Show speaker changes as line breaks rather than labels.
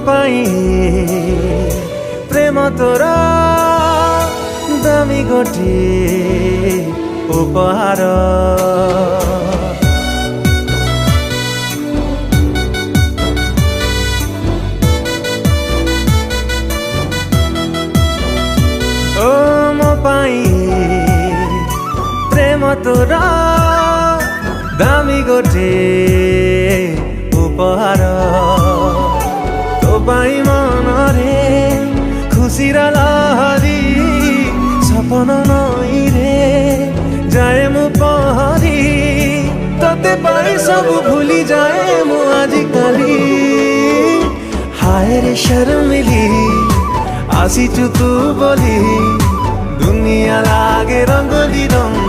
पाई प्रेम तोरा दामी गोटे उपहार ओ मो पाई प्रेम तोरा दामी गोटे उपहार तो पाई मनरे खुशी लहरी सपन नई रे जाए मु पहरी तते पाई सब भूली जाए मु आजिकाली हाय रे शर्मिली आसीचु तू बोली दुनिया लागे रंगोली रंग